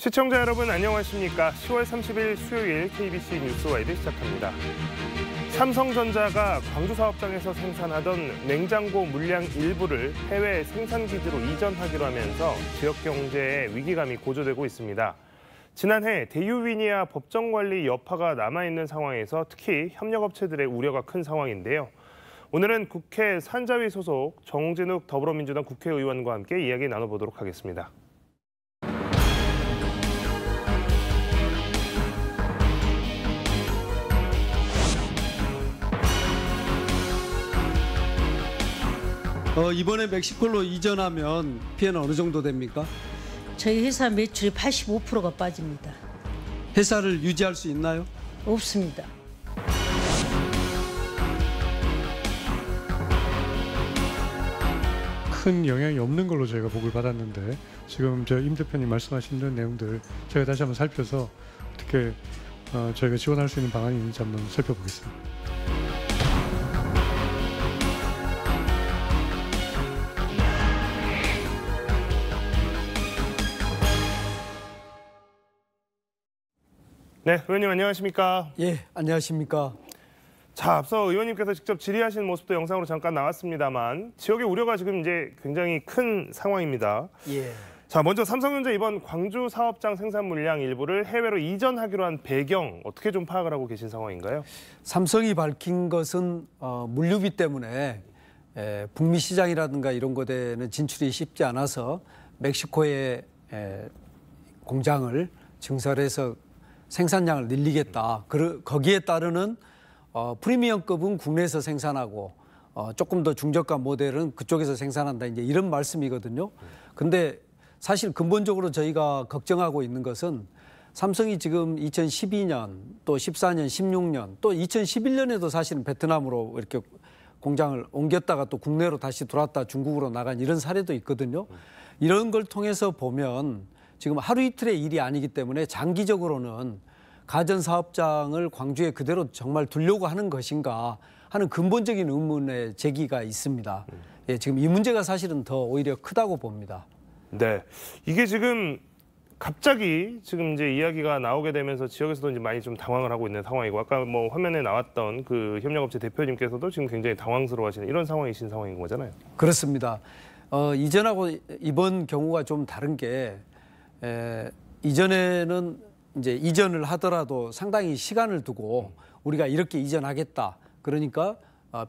시청자 여러분 안녕하십니까? 10월 30일 수요일 KBC 뉴스와이드 시작합니다. 삼성전자가 광주 사업장에서 생산하던 냉장고 물량 일부를 해외 생산기지로 이전하기로 하면서 지역 경제에 위기감이 고조되고 있습니다. 지난해 대유위니아 법정관리 여파가 남아있는 상황에서 특히 협력업체들의 우려가 큰 상황인데요. 오늘은 국회 산자위 소속 정진욱 더불어민주당 국회의원과 함께 이야기 나눠보도록 하겠습니다. 이번에 멕시코로 이전하면 피해는 어느 정도 됩니까? 저희 회사 매출이 85%가 빠집니다. 회사를 유지할 수 있나요? 없습니다. 큰 영향이 없는 걸로 저희가 보고를 받았는데 지금 임 대표님 말씀하신 이런 내용들 저희가 다시 한번 살펴서 어떻게 저희가 지원할 수 있는 방안이 있는지 한번 살펴보겠습니다. 네, 의원님 안녕하십니까? 예, 안녕하십니까? 자, 앞서 의원님께서 직접 질의하신 모습도 영상으로 잠깐 나왔습니다만 지역의 우려가 지금 이제 굉장히 큰 상황입니다. 예. 자, 먼저 삼성전자 이번 광주 사업장 생산 물량 일부를 해외로 이전하기로 한 배경 어떻게 좀 파악을 하고 계신 상황인가요? 삼성이 밝힌 것은 물류비 때문에 북미 시장이라든가 이런 곳에는 진출이 쉽지 않아서 멕시코에 공장을 증설해서 생산량을 늘리겠다. 거기에 따르는 프리미엄급은 국내에서 생산하고 조금 더 중저가 모델은 그쪽에서 생산한다. 이제 이런 말씀이거든요. 근데 사실 근본적으로 저희가 걱정하고 있는 것은 삼성이 지금 2012년 또 14년, 16년 또 2011년에도 사실은 베트남으로 이렇게 공장을 옮겼다가 또 국내로 다시 들어왔다 중국으로 나간 이런 사례도 있거든요. 이런 걸 통해서 보면 지금 하루 이틀의 일이 아니기 때문에 장기적으로는 가전 사업장을 광주에 그대로 정말 두려고 하는 것인가 하는 근본적인 의문의 제기가 있습니다. 예, 지금 이 문제가 사실은 더 오히려 크다고 봅니다. 네, 이게 지금 갑자기 지금 이제 이야기가 나오게 되면서 지역에서도 이제 많이 좀 당황을 하고 있는 상황이고 아까 뭐 화면에 나왔던 그 협력업체 대표님께서도 지금 굉장히 당황스러워하시는 이런 상황이신 상황인 거잖아요. 그렇습니다. 이전하고 이번 경우가 좀 다른 게 이전에는 이제 이전을 하더라도 상당히 시간을 두고 우리가 이렇게 이전하겠다. 그러니까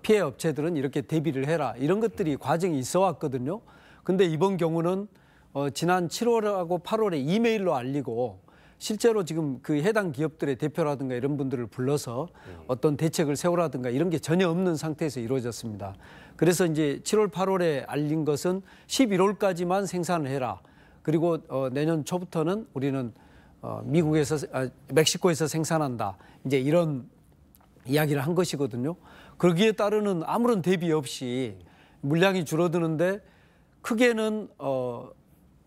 피해 업체들은 이렇게 대비를 해라. 이런 것들이 과정이 있어 왔거든요. 근데 이번 경우는 지난 7월하고 8월에 이메일로 알리고 실제로 지금 그 해당 기업들의 대표라든가 이런 분들을 불러서 어떤 대책을 세우라든가 이런 게 전혀 없는 상태에서 이루어졌습니다. 그래서 이제 7월, 8월에 알린 것은 11월까지만 생산을 해라. 그리고 내년 초부터는 우리는 멕시코에서 생산한다. 이제 이런 이야기를 한 것이거든요. 거기에 따르는 아무런 대비 없이 물량이 줄어드는데 크게는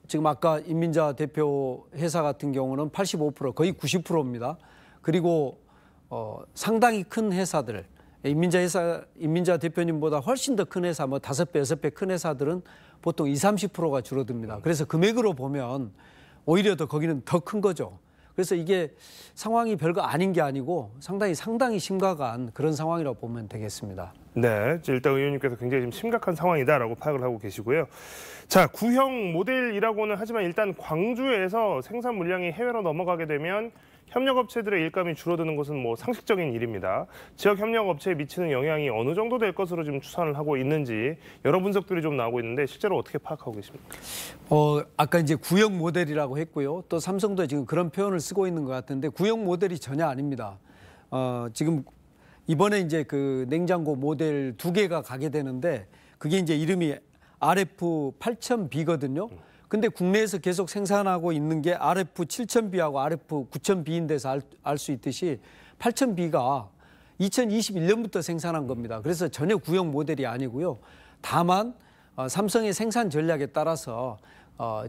지금 아까 임민자 대표 회사 같은 경우는 85% 거의 90%입니다. 그리고 상당히 큰 회사들 임민자 대표님보다 훨씬 더 큰 회사, 뭐 5배, 6배 큰 회사들은 보통 20, 30%가 줄어듭니다. 그래서 금액으로 보면 오히려 더 거기는 더 큰 거죠. 그래서 이게 상황이 별거 아닌 게 아니고 상당히 심각한 그런 상황이라고 보면 되겠습니다. 네, 일단 의원님께서 굉장히 좀 심각한 상황이다라고 파악을 하고 계시고요. 자, 구형 모델이라고는 하지만 일단 광주에서 생산 물량이 해외로 넘어가게 되면 협력업체들의 일감이 줄어드는 것은 뭐 상식적인 일입니다. 지역 협력업체에 미치는 영향이 어느 정도 될 것으로 지금 추산을 하고 있는지 여러 분석들이 좀 나오고 있는데 실제로 어떻게 파악하고 계십니까? 아까 이제 구형 모델이라고 했고요. 또 삼성도 지금 그런 표현을 쓰고 있는 것 같은데 구형 모델이 전혀 아닙니다. 지금 이번에 이제 그 냉장고 모델 2개가 가게 되는데 그게 이제 이름이 RF8000B거든요. 근데 국내에서 계속 생산하고 있는 게 RF7000B하고 RF9000B인데서 알 수 있듯이 8000B가 2021년부터 생산한 겁니다. 그래서 전혀 구형 모델이 아니고요. 다만 삼성의 생산 전략에 따라서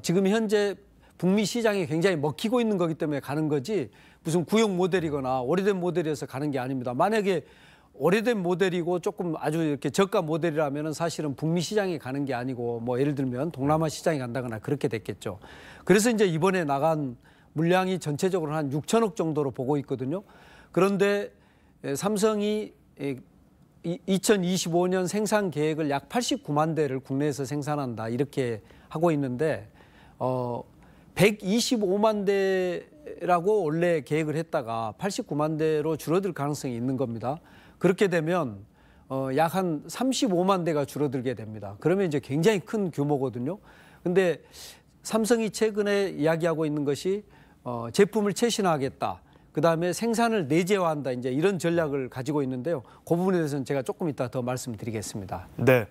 지금 현재 북미 시장이 굉장히 먹히고 있는 거기 때문에 가는 거지 무슨 구형 모델이거나 오래된 모델이어서 가는 게 아닙니다. 만약에 오래된 모델이고 조금 아주 이렇게 저가 모델이라면 사실은 북미 시장에 가는 게 아니고 뭐 예를 들면 동남아 시장에 간다거나 그렇게 됐겠죠. 그래서 이제 이번에 나간 물량이 전체적으로 한 6천억 정도로 보고 있거든요. 그런데 삼성이 2025년 생산 계획을 약 89만 대를 국내에서 생산한다 이렇게 하고 있는데 125만 대라고 원래 계획을 했다가 89만 대로 줄어들 가능성이 있는 겁니다. 그렇게 되면 약 한 35만 대가 줄어들게 됩니다. 그러면 이제 굉장히 큰 규모거든요. 근데 삼성이 최근에 이야기하고 있는 것이 제품을 최신화하겠다. 그다음에 생산을 내재화한다. 이제 이런 전략을 가지고 있는데요. 그 부분에 대해서는 제가 조금 이따 더 말씀드리겠습니다. 네.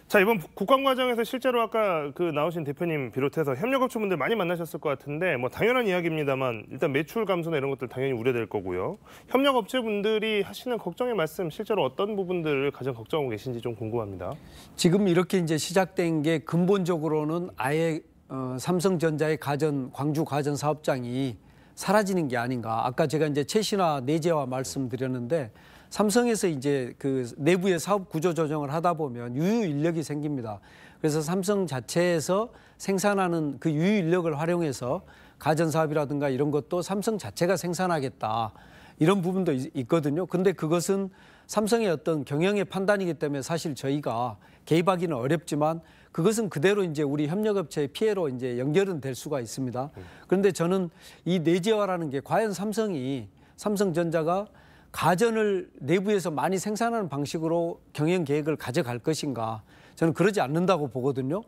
자, 이번 국감 과정에서 실제로 아까 나오신 대표님 비롯해서 협력업체분들 많이 만나셨을 것 같은데 뭐 당연한 이야기입니다만 일단 매출 감소나 이런 것들 당연히 우려될 거고요. 협력업체분들이 하시는 걱정의 말씀 실제로 어떤 부분들을 가장 걱정하고 계신지 좀 궁금합니다. 지금 이렇게 이제 시작된 게 근본적으로는 아예 삼성전자의 광주 가전 사업장이 사라지는 게 아닌가. 아까 제가 이제 최신화 내재화 말씀드렸는데 삼성에서 이제 그 내부의 사업 구조 조정을 하다 보면 유유 인력이 생깁니다. 그래서 삼성 자체에서 생산하는 그 유유 인력을 활용해서 가전 사업이라든가 이런 것도 삼성 자체가 생산하겠다. 이런 부분도 있거든요. 근데 그것은 삼성의 어떤 경영의 판단이기 때문에 사실 저희가 개입하기는 어렵지만 그것은 그대로 이제 우리 협력업체의 피해로 이제 연결은 될 수가 있습니다. 그런데 저는 이 내재화라는 게 과연 삼성전자가 가전을 내부에서 많이 생산하는 방식으로 경영 계획을 가져갈 것인가? 저는 그러지 않는다고 보거든요.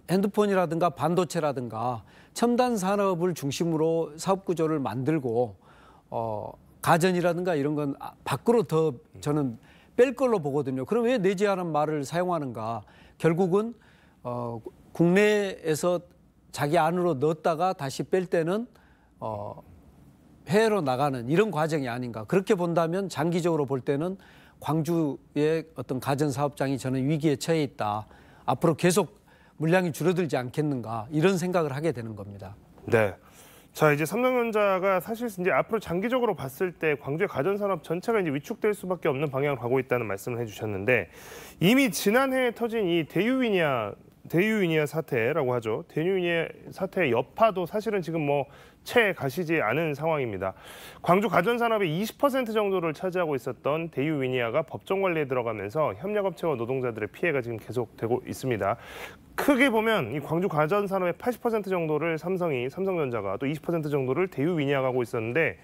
핸드폰이라든가 반도체라든가 첨단 산업을 중심으로 사업 구조를 만들고 가전이라든가 이런 건 밖으로 더 저는 뺄 걸로 보거든요. 그럼 왜 내재화라는 말을 사용하는가? 결국은 국내에서 자기 안으로 넣었다가 다시 뺄 때는 해외로 나가는 이런 과정이 아닌가. 그렇게 본다면 장기적으로 볼 때는 광주의 어떤 가전 사업장이 저는 위기에 처해 있다. 앞으로 계속 물량이 줄어들지 않겠는가 이런 생각을 하게 되는 겁니다. 네. 자, 이제 삼성전자가 사실 이제 앞으로 장기적으로 봤을 때 광주의 가전 산업 전체가 이제 위축될 수밖에 없는 방향으로 가고 있다는 말씀을 해주셨는데 이미 지난해에 터진 이 대유위니아 사태라고 하죠. 대유위니아 사태의 여파도 사실은 지금 뭐 채 가시지 않은 상황입니다. 광주 가전 산업의 20% 정도를 차지하고 있었던 대유위니아가 법정 관리에 들어가면서 협력업체와 노동자들의 피해가 지금 계속되고 있습니다. 크게 보면 이 광주 가전 산업의 80% 정도를 삼성전자가 또 20% 정도를 대유위니아가 하고 있었는데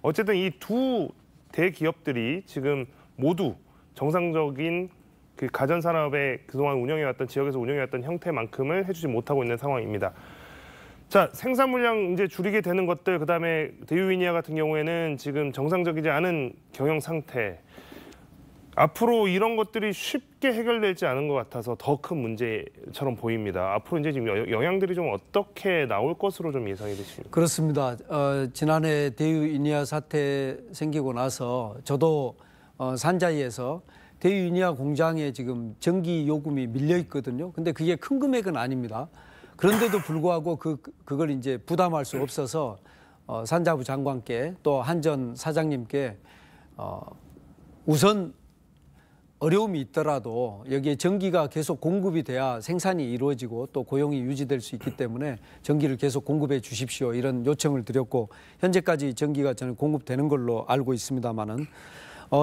어쨌든 이 두 대기업들이 지금 모두 정상적인 그 가전 산업의 그동안 운영해왔던 지역에서 운영해왔던 형태만큼을 해주지 못하고 있는 상황입니다. 자, 생산 물량 이제 줄이게 되는 것들, 그다음에 대유위니아 같은 경우에는 지금 정상적이지 않은 경영 상태. 앞으로 이런 것들이 쉽게 해결되지 않은 것 같아서 더 큰 문제처럼 보입니다. 앞으로 이제 지금 영향들이 좀 어떻게 나올 것으로 좀 예상이 되십니까? 그렇습니다. 지난해 대유위니아 사태 생기고 나서 저도 산자위에서 대유위니아 공장에 지금 전기 요금이 밀려 있거든요. 근데 그게 큰 금액은 아닙니다. 그런데도 불구하고 그걸 이제 부담할 수 없어서 산자부 장관께 또 한전 사장님께 우선 어려움이 있더라도 여기에 전기가 계속 공급이 돼야 생산이 이루어지고 또 고용이 유지될 수 있기 때문에 전기를 계속 공급해 주십시오. 이런 요청을 드렸고 현재까지 전기가 저는 공급되는 걸로 알고 있습니다만은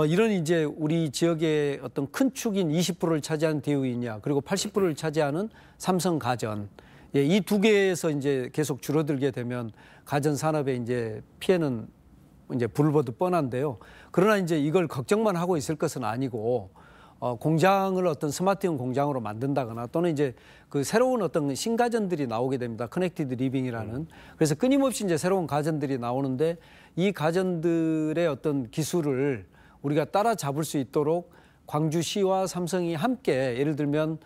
이런 이제 우리 지역의 어떤 큰 축인 20%를 차지하는 대유위니아 그리고 80%를 차지하는 삼성가전 이 두 개에서 이제 계속 줄어들게 되면 가전 산업의 이제 피해는 이제 불을 보듯 뻔한데요. 그러나 이제 이걸 걱정만 하고 있을 것은 아니고 공장을 어떤 스마트형 공장으로 만든다거나 또는 이제 그 새로운 어떤 신가전들이 나오게 됩니다. 커넥티드 리빙이라는. 그래서 끊임없이 이제 새로운 가전들이 나오는데 이 가전들의 어떤 기술을 우리가 따라잡을 수 있도록 광주시와 삼성이 함께 예를 들면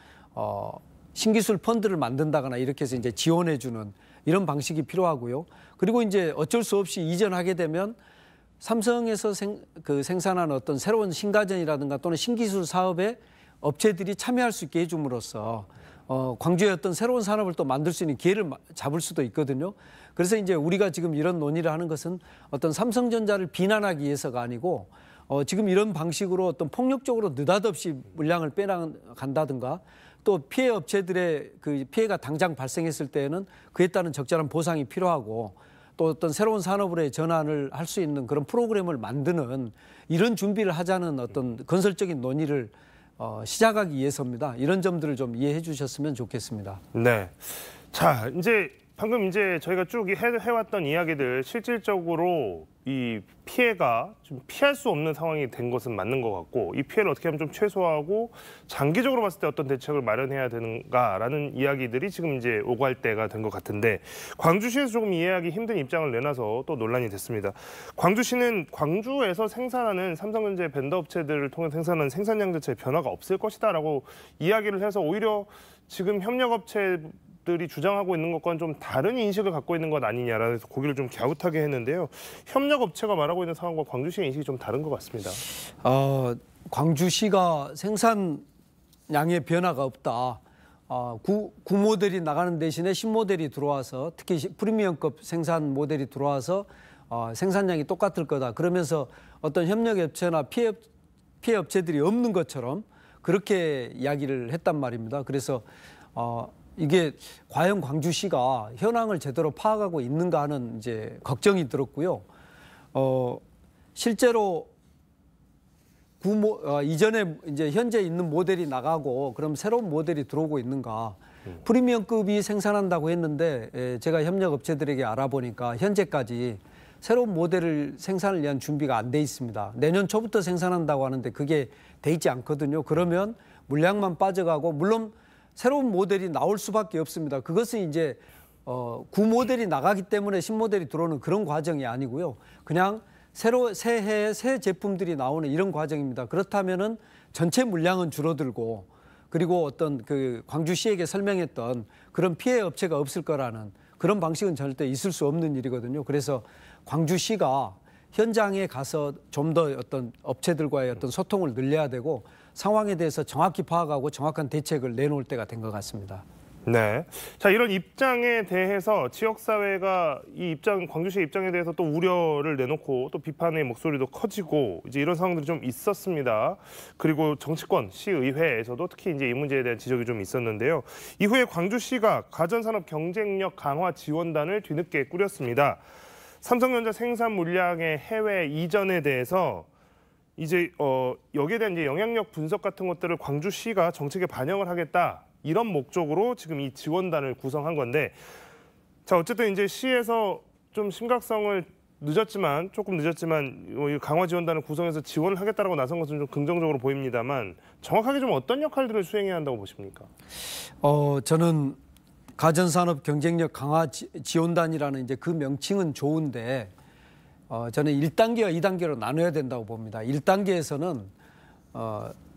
신기술 펀드를 만든다거나 이렇게 해서 이제 지원해주는 이런 방식이 필요하고요. 그리고 이제 어쩔 수 없이 이전하게 되면 삼성에서 생산하는 어떤 새로운 신가전이라든가 또는 신기술 사업에 업체들이 참여할 수 있게 해줌으로써 광주의 어떤 새로운 산업을 또 만들 수 있는 기회를 잡을 수도 있거든요. 그래서 이제 우리가 지금 이런 논의를 하는 것은 어떤 삼성전자를 비난하기 위해서가 아니고 지금 이런 방식으로 어떤 폭력적으로 느닷없이 물량을 빼나간다든가 또 피해 업체들의 그 피해가 당장 발생했을 때에는 그에 따른 적절한 보상이 필요하고 또 어떤 새로운 산업으로의 전환을 할 수 있는 그런 프로그램을 만드는 이런 준비를 하자는 어떤 건설적인 논의를 시작하기 위해서입니다. 이런 점들을 좀 이해해 주셨으면 좋겠습니다. 네. 자, 이제 방금 이제 저희가 쭉 해왔던 이야기들 실질적으로 이 피해가 좀 피할 수 없는 상황이 된 것은 맞는 것 같고 이 피해를 어떻게 하면 좀 최소화하고 장기적으로 봤을 때 어떤 대책을 마련해야 되는가라는 이야기들이 지금 이제 오갈 때가 된 것 같은데 광주시에서 조금 이해하기 힘든 입장을 내놔서 또 논란이 됐습니다. 광주시는 광주에서 생산하는 삼성전자 벤더 업체들을 통해 생산하는 생산량 자체에 변화가 없을 것이다라고 이야기를 해서 오히려 지금 협력업체들이 주장하고 있는 것과는 좀 다른 인식을 갖고 있는 것 아니냐라서 고개를 좀 갸웃하게 했는데요. 협력업체가 말하고 있는 상황과 광주시의 인식이 좀 다른 것 같습니다. 광주시가 생산량의 변화가 없다. 구모델이 나가는 대신에 신모델이 들어와서 특히 프리미엄급 생산 모델이 들어와서 생산량이 똑같을 거다. 그러면서 어떤 협력업체나 피해업체들이 없는 것처럼 그렇게 이야기를 했단 말입니다. 그래서 이게 과연 광주시가 현황을 제대로 파악하고 있는가 하는 이제 걱정이 들었고요. 실제로 이전에 이제 현재 있는 모델이 나가고 그럼 새로운 모델이 들어오고 있는가? 프리미엄급이 생산한다고 했는데 제가 협력업체들에게 알아보니까 현재까지 새로운 모델을 생산을 위한 준비가 안 돼 있습니다. 내년 초부터 생산한다고 하는데 그게 돼 있지 않거든요. 그러면 물량만 빠져가고 물론 새로운 모델이 나올 수밖에 없습니다. 그것은 이제 구모델이 나가기 때문에 신모델이 들어오는 그런 과정이 아니고요. 그냥 새해에 새 제품들이 나오는 이런 과정입니다. 그렇다면은 전체 물량은 줄어들고 그리고 어떤 그 광주시에게 설명했던 그런 피해 업체가 없을 거라는 그런 방식은 절대 있을 수 없는 일이거든요. 그래서 광주시가 현장에 가서 좀 더 어떤 업체들과의 어떤 소통을 늘려야 되고 상황에 대해서 정확히 파악하고 정확한 대책을 내놓을 때가 된 것 같습니다. 네. 자, 이런 입장에 대해서 지역사회가 광주시의 입장에 대해서 또 우려를 내놓고 또 비판의 목소리도 커지고 이제 이런 상황들이 좀 있었습니다. 그리고 정치권, 시의회에서도 특히 이제 이 문제에 대한 지적이 좀 있었는데요. 이후에 광주시가 가전산업 경쟁력 강화 지원단을 뒤늦게 꾸렸습니다. 삼성전자 생산 물량의 해외 이전에 대해서 이제 여기에 대한 이제 영향력 분석 같은 것들을 광주시가 정책에 반영을 하겠다. 이런 목적으로 지금 이 지원단을 구성한 건데, 자 어쨌든 이제 시에서 좀 심각성을 조금 늦었지만 강화 지원단을 구성해서 지원을 하겠다라고 나선 것은 좀 긍정적으로 보입니다만 정확하게 좀 어떤 역할들을 수행해야 한다고 보십니까? 저는 가전산업 경쟁력 강화 지원단이라는 이제 그 명칭은 좋은데 저는 1단계와 2단계로 나눠야 된다고 봅니다. 1단계에서는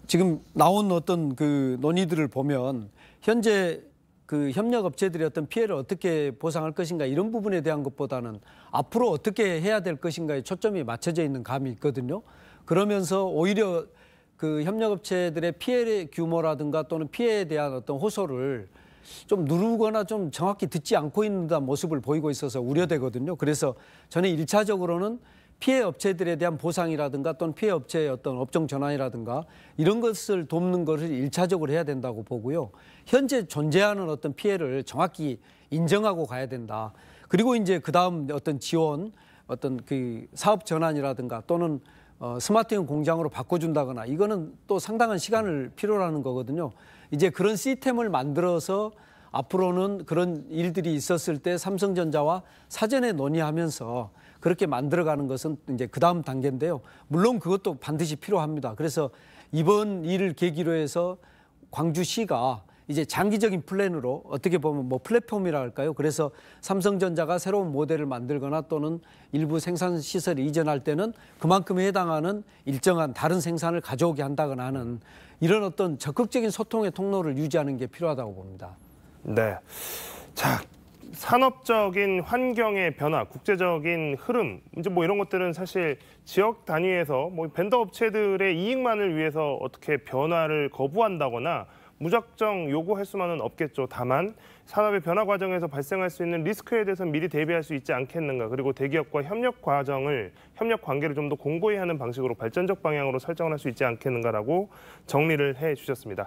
지금 나온 어떤 그 논의들을 보면 현재 그 협력업체들이 어떤 피해를 어떻게 보상할 것인가 이런 부분에 대한 것보다는 앞으로 어떻게 해야 될 것인가에 초점이 맞춰져 있는 감이 있거든요. 그러면서 오히려 그 협력업체들의 피해 규모라든가 또는 피해에 대한 어떤 호소를 좀 누르거나 좀 정확히 듣지 않고 있는 모습을 보이고 있어서 우려되거든요. 그래서 저는 1차적으로는 피해 업체들에 대한 보상이라든가 또는 피해 업체의 어떤 업종 전환이라든가 이런 것을 돕는 것을 1차적으로 해야 된다고 보고요. 현재 존재하는 어떤 피해를 정확히 인정하고 가야 된다. 그리고 이제 그다음 어떤 지원, 어떤 그 사업 전환이라든가 또는 스마트형 공장으로 바꿔준다거나 이거는 또 상당한 시간을 필요로 하는 거거든요. 이제 그런 시스템을 만들어서 앞으로는 그런 일들이 있었을 때 삼성전자와 사전에 논의하면서 그렇게 만들어가는 것은 이제 그 다음 단계인데요. 물론 그것도 반드시 필요합니다. 그래서 이번 일을 계기로 해서 광주시가 이제 장기적인 플랜으로 어떻게 보면 뭐 플랫폼이라 할까요? 그래서 삼성전자가 새로운 모델을 만들거나 또는 일부 생산 시설을 이전할 때는 그만큼에 해당하는 일정한 다른 생산을 가져오게 한다거나 하는 이런 어떤 적극적인 소통의 통로를 유지하는 게 필요하다고 봅니다. 네. 자, 산업적인 환경의 변화, 국제적인 흐름, 이제 뭐 이런 것들은 사실 지역 단위에서 뭐 벤더 업체들의 이익만을 위해서 어떻게 변화를 거부한다거나 무작정 요구할 수만은 없겠죠. 다만 산업의 변화 과정에서 발생할 수 있는 리스크에 대해서 미리 대비할 수 있지 않겠는가. 그리고 대기업과 협력 관계를 좀 더 공고히 하는 방식으로 발전적 방향으로 설정을 할 수 있지 않겠는가라고 정리를 해주셨습니다.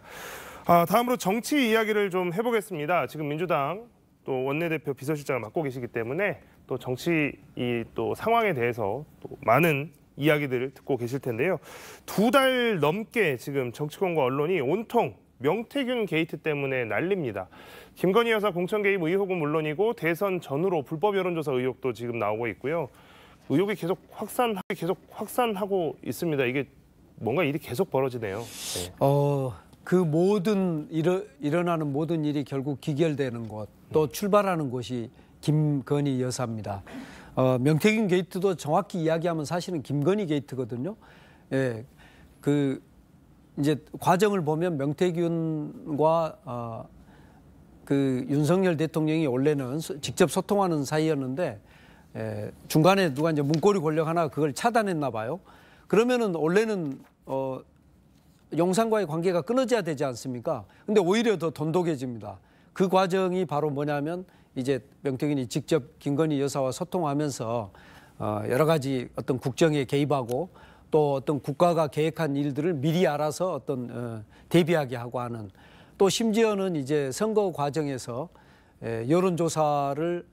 다음으로 정치 이야기를 좀 해보겠습니다. 지금 민주당 또 원내대표 비서실장을 맡고 계시기 때문에 또 정치 또 상황에 대해서 또 많은 이야기들을 듣고 계실 텐데요. 2달 넘게 지금 정치권과 언론이 온통 명태균 게이트 때문에 난립니다. 김건희 여사 공천 개입 의혹은 물론이고 대선 전후로 불법 여론조사 의혹도 지금 나오고 있고요. 의혹이 계속 확산하고 있습니다. 이게 뭔가 일이 계속 벌어지네요. 네. 그 모든 일어나는 모든 일이 결국 기결되는 곳, 또 출발하는 곳이 김건희 여사입니다. 명태균 게이트도 정확히 이야기하면 사실은 김건희 게이트거든요. 예, 그 이제 과정을 보면 명태균과 그 윤석열 대통령이 원래는 직접 소통하는 사이였는데 중간에 누가 이제 문고리 권력 하나 그걸 차단했나 봐요. 그러면은 원래는 용산과의 관계가 끊어져야 되지 않습니까? 근데 오히려 더 돈독해집니다. 그 과정이 바로 뭐냐면 이제 명태균이 직접 김건희 여사와 소통하면서 여러 가지 어떤 국정에 개입하고 또 어떤 국가가 계획한 일들을 미리 알아서 어떤 대비하게 하고 하는, 또 심지어는 이제 선거 과정에서 여론조사를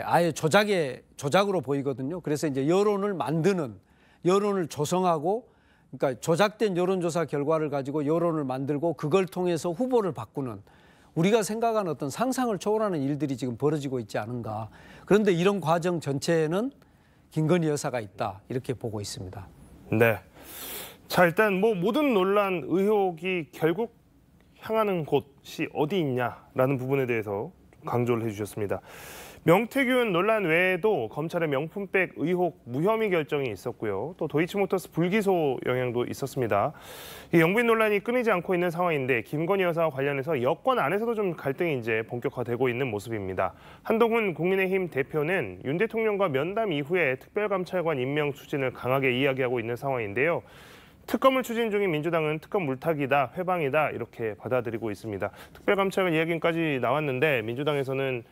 아예 조작으로 보이거든요. 그래서 이제 여론을 만드는, 여론을 조성하고, 그러니까 조작된 여론조사 결과를 가지고 여론을 만들고 그걸 통해서 후보를 바꾸는, 우리가 생각하는 어떤 상상을 초월하는 일들이 지금 벌어지고 있지 않은가. 그런데 이런 과정 전체에는 김건희 여사가 있다, 이렇게 보고 있습니다. 네. 자, 일단 뭐 모든 논란, 의혹이 결국 향하는 곳이 어디 있냐라는 부분에 대해서 강조를 해주셨습니다. 명태균 논란 외에도 검찰의 명품백 의혹 무혐의 결정이 있었고요. 또 도이치모터스 불기소 영향도 있었습니다. 이 영부인 논란이 끊이지 않고 있는 상황인데 김건희 여사와 관련해서 여권 안에서도 좀 갈등이 이제 본격화되고 있는 모습입니다. 한동훈 국민의힘 대표는 윤 대통령과 면담 이후에 특별감찰관 임명 추진을 강하게 이야기하고 있는 상황인데요. 특검을 추진 중인 민주당은 특검 물타기다, 회방이다 이렇게 받아들이고 있습니다. 특별감찰관 이야기까지 나왔는데 민주당에서는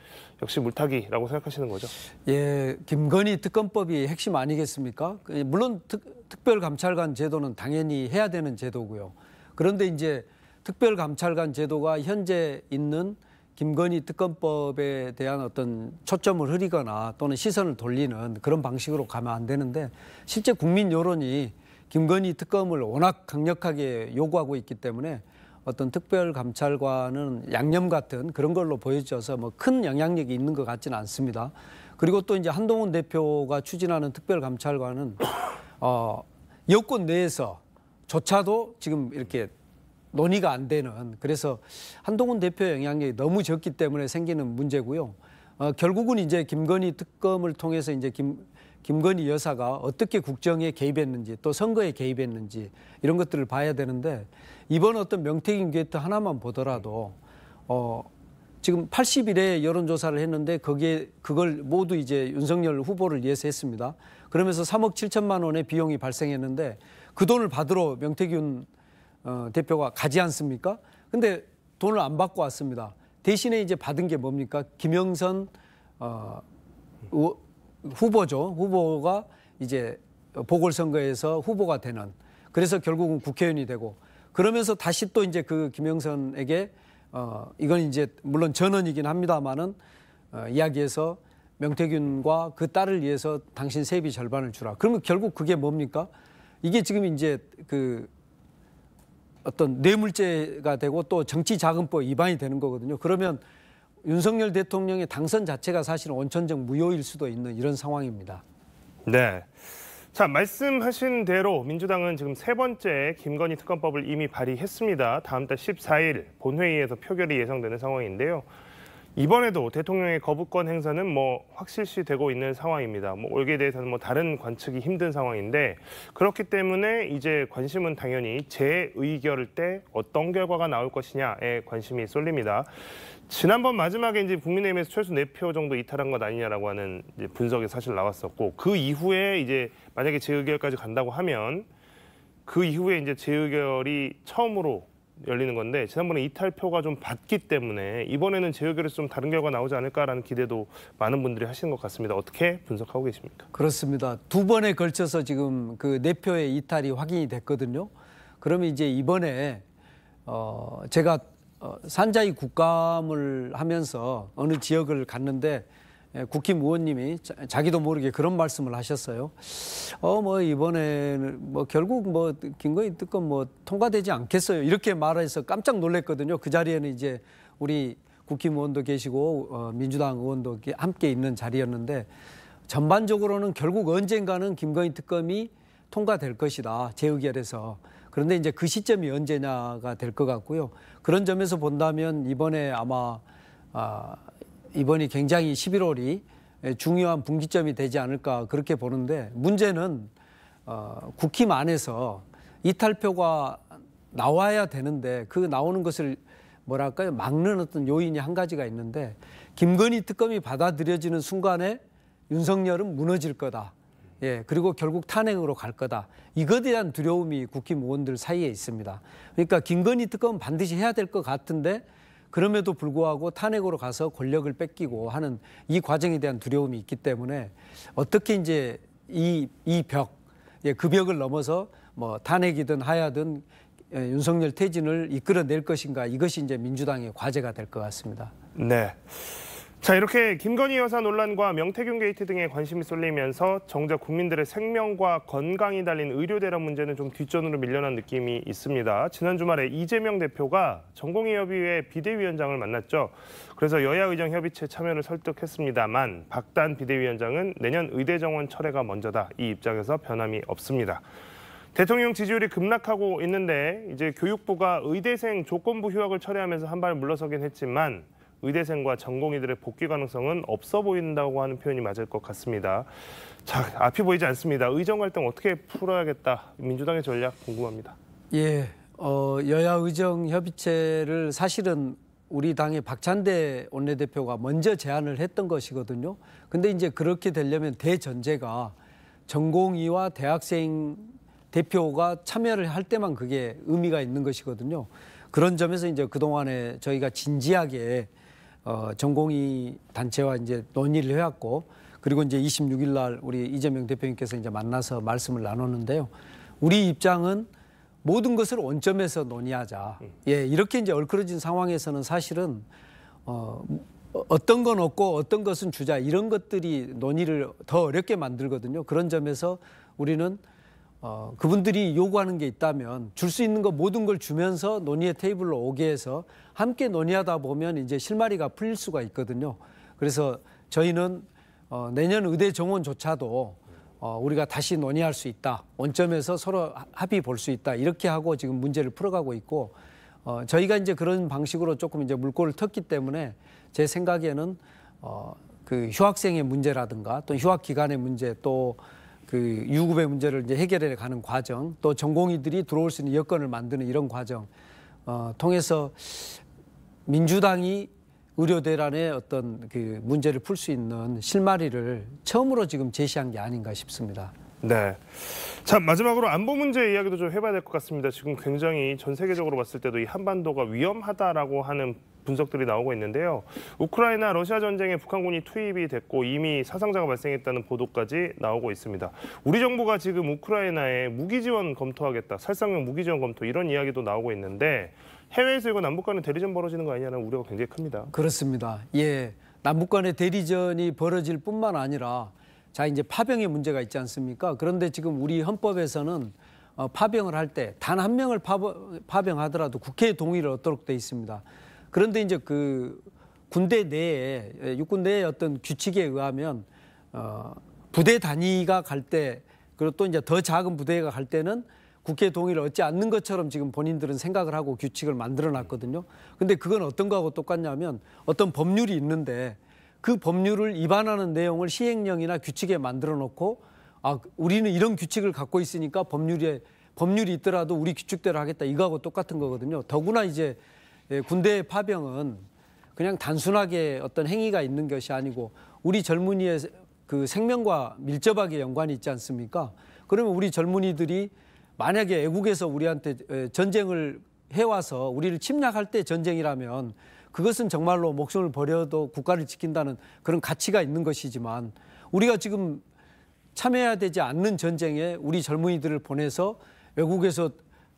역시 물타기라고 생각하시는 거죠? 예, 김건희 특검법이 핵심 아니겠습니까? 물론 특별감찰관 제도는 당연히 해야 되는 제도고요. 그런데 이제 특별감찰관 제도가 현재 있는 김건희 특검법에 대한 어떤 초점을 흐리거나 또는 시선을 돌리는 그런 방식으로 가면 안 되는데, 실제 국민 여론이 김건희 특검을 워낙 강력하게 요구하고 있기 때문에 어떤 특별감찰관은 양념 같은 그런 걸로 보여져서 뭐 큰 영향력이 있는 것 같지는 않습니다. 그리고 또 이제 한동훈 대표가 추진하는 특별감찰관은 여권 내에서조차도 지금 이렇게 논의가 안 되는, 그래서 한동훈 대표의 영향력이 너무 적기 때문에 생기는 문제고요. 결국은 이제 김건희 특검을 통해서 이제 김건희 여사가 어떻게 국정에 개입했는지 또 선거에 개입했는지 이런 것들을 봐야 되는데, 이번 어떤 명태균 게이트 하나만 보더라도 지금 80일에 여론조사를 했는데 그걸 모두 이제 윤석열 후보를 위해서 했습니다. 그러면서 3억 7천만 원의 비용이 발생했는데 그 돈을 받으러 명태균 대표가 가지 않습니까? 근데 돈을 안 받고 왔습니다. 대신에 이제 받은 게 뭡니까? 김영선 후보죠. 후보가 이제 보궐선거에서 후보가 되는, 그래서 결국은 국회의원이 되고, 그러면서 다시 또 이제 그 김영선에게 이건 이제 물론 전언이긴 합니다만은 이야기해서 명태균과 그 딸을 위해서 당신 세비 절반을 주라. 그러면 결국 그게 뭡니까? 이게 지금 이제 그 어떤 뇌물죄가 되고 또 정치자금법 위반이 되는 거거든요. 그러면 윤석열 대통령의 당선 자체가 사실은 원천적 무효일 수도 있는 이런 상황입니다. 네. 자, 말씀하신 대로 민주당은 지금 세 번째 김건희 특검법을 이미 발의했습니다. 다음 달 14일 본회의에서 표결이 예상되는 상황인데요. 이번에도 대통령의 거부권 행사는 뭐 확실시되고 있는 상황입니다. 뭐 여기에 대해서는 뭐 다른 관측이 힘든 상황인데, 그렇기 때문에 이제 관심은 당연히 재의결 때 어떤 결과가 나올 것이냐에 관심이 쏠립니다. 지난번 마지막에 이제 국민의힘에서 최소 4표 정도 이탈한 것 아니냐라고 하는 이제 분석이 사실 나왔었고, 그 이후에 이제 만약에 재의결까지 간다고 하면 그 이후에 이제 재의결이 처음으로 열리는 건데, 지난번에 이탈표가 좀 받기 때문에 이번에는 재의결에서 좀 다른 결과 나오지 않을까라는 기대도 많은 분들이 하시는 것 같습니다. 어떻게 분석하고 계십니까? 그렇습니다. 2번에 걸쳐서 지금 그 4표의 이탈이 확인이 됐거든요. 그러면 이제 이번에 제가 산자위 국감을 하면서 어느 지역을 갔는데 국힘 의원님이 자기도 모르게 그런 말씀을 하셨어요. 뭐 이번에는 뭐 결국 뭐 김건희 특검 뭐 통과되지 않겠어요. 이렇게 말해서 깜짝 놀랐거든요. 그 자리에는 이제 우리 국힘 의원도 계시고 민주당 의원도 함께 있는 자리였는데 전반적으로는 결국 언젠가는 김건희 특검이 통과될 것이다. 재의결에서. 그런데 이제 그 시점이 언제냐가 될 것 같고요. 그런 점에서 본다면 이번에 아마 이번이 굉장히 11월이 중요한 분기점이 되지 않을까 그렇게 보는데 문제는 국힘 안에서 이탈표가 나와야 되는데 그 나오는 것을 뭐랄까요 막는 어떤 요인이 한 가지가 있는데 김건희 특검이 받아들여지는 순간에 윤석열은 무너질 거다. 예, 그리고 결국 탄핵으로 갈 거다. 이것에 대한 두려움이 국힘 의원들 사이에 있습니다. 그러니까 김건희 특검은 반드시 해야 될 것 같은데 그럼에도 불구하고 탄핵으로 가서 권력을 뺏기고 하는 이 과정에 대한 두려움이 있기 때문에 어떻게 이제 이 벽, 예, 그 벽을 넘어서 뭐 탄핵이든 하야든 윤석열 퇴진을 이끌어낼 것인가 이것이 이제 민주당의 과제가 될 것 같습니다. 네. 자, 이렇게 김건희 여사 논란과 명태균 게이트 등에 관심이 쏠리면서 정작 국민들의 생명과 건강이 달린 의료 대란 문제는 좀 뒷전으로 밀려난 느낌이 있습니다. 지난 주말에 이재명 대표가 전공의협의회 비대위원장을 만났죠. 그래서 여야 의정 협의체 참여를 설득했습니다만 박단 비대위원장은 내년 의대 정원 철회가 먼저다. 이 입장에서 변함이 없습니다. 대통령 지지율이 급락하고 있는데 이제 교육부가 의대생 조건부 휴학을 철회하면서 한 발 물러서긴 했지만 의대생과 전공의들의 복귀 가능성은 없어 보인다고 하는 표현이 맞을 것 같습니다. 자, 앞이 보이지 않습니다. 의정 갈등 어떻게 풀어야겠다. 민주당의 전략 궁금합니다. 예, 여야 의정 협의체를 사실은 우리 당의 박찬대 원내대표가 먼저 제안을 했던 것이거든요. 근데 이제 그렇게 되려면 대전제가 전공의와 대학생 대표가 참여를 할 때만 그게 의미가 있는 것이거든요. 그런 점에서 이제 그동안에 저희가 진지하게 전공의 단체와 이제 논의를 해왔고 그리고 이제 26일 날 우리 이재명 대표님께서 이제 만나서 말씀을 나눴는데요. 우리 입장은 모든 것을 원점에서 논의하자. 예, 이렇게 이제 얼클어진 상황에서는 사실은 어떤 건 없고 어떤 것은 주자 이런 것들이 논의를 더 어렵게 만들거든요. 그런 점에서 우리는 그분들이 요구하는 게 있다면 줄 수 있는 거 모든 걸 주면서 논의의 테이블로 오게 해서 함께 논의하다 보면 이제 실마리가 풀릴 수가 있거든요. 그래서 저희는 내년 의대 정원조차도 우리가 다시 논의할 수 있다. 원점에서 서로 합의 볼 수 있다. 이렇게 하고 지금 문제를 풀어가고 있고 저희가 이제 그런 방식으로 조금 이제 물꼬를 텄기 때문에 제 생각에는 그 휴학생의 문제라든가 또 휴학 기간의 문제 또 그 유급의 문제를 이제 해결해 가는 과정, 또 전공의들이 들어올 수 있는 여건을 만드는 이런 과정 통해서 민주당이 의료 대란의 어떤 그 문제를 풀 수 있는 실마리를 처음으로 지금 제시한 게 아닌가 싶습니다. 네. 자, 마지막으로 안보 문제 이야기도 좀 해봐야 될 것 같습니다. 지금 굉장히 전 세계적으로 봤을 때도 이 한반도가 위험하다라고 하는 분석들이 나오고 있는데요. 우크라이나 러시아 전쟁에 북한군이 투입이 됐고 이미 사상자가 발생했다는 보도까지 나오고 있습니다. 우리 정부가 지금 우크라이나에 무기 지원 검토하겠다, 살상용 무기 지원 검토 이런 이야기도 나오고 있는데 해외에서 이거 남북 간의 대리전 벌어지는 거 아니냐는 우려가 굉장히 큽니다. 그렇습니다. 예, 남북 간의 대리전이 벌어질 뿐만 아니라 자 이제 파병의 문제가 있지 않습니까? 그런데 지금 우리 헌법에서는 파병을 할 때 단 한 명을 파병하더라도 국회의 동의를 얻도록 돼 있습니다. 그런데 이제 그 군대 내에 육군 내의 어떤 규칙에 의하면 부대 단위가 갈 때 그리고 또 이제 더 작은 부대가 갈 때는 국회 동의를 얻지 않는 것처럼 지금 본인들은 생각을 하고 규칙을 만들어 놨거든요. 근데 그건 어떤 거하고 똑같냐면 어떤 법률이 있는데 그 법률을 위반하는 내용을 시행령이나 규칙에 만들어 놓고 우리는 이런 규칙을 갖고 있으니까 법률이 있더라도 우리 규칙대로 하겠다 이거하고 똑같은 거거든요. 더구나 이제 군대 파병은 그냥 단순하게 어떤 행위가 있는 것이 아니고 우리 젊은이의 그 생명과 밀접하게 연관이 있지 않습니까? 그러면 우리 젊은이들이 만약에 애국에서 우리한테 전쟁을 해와서 우리를 침략할 때 전쟁이라면 그것은 정말로 목숨을 버려도 국가를 지킨다는 그런 가치가 있는 것이지만 우리가 지금 참여해야 되지 않는 전쟁에 우리 젊은이들을 보내서 외국에서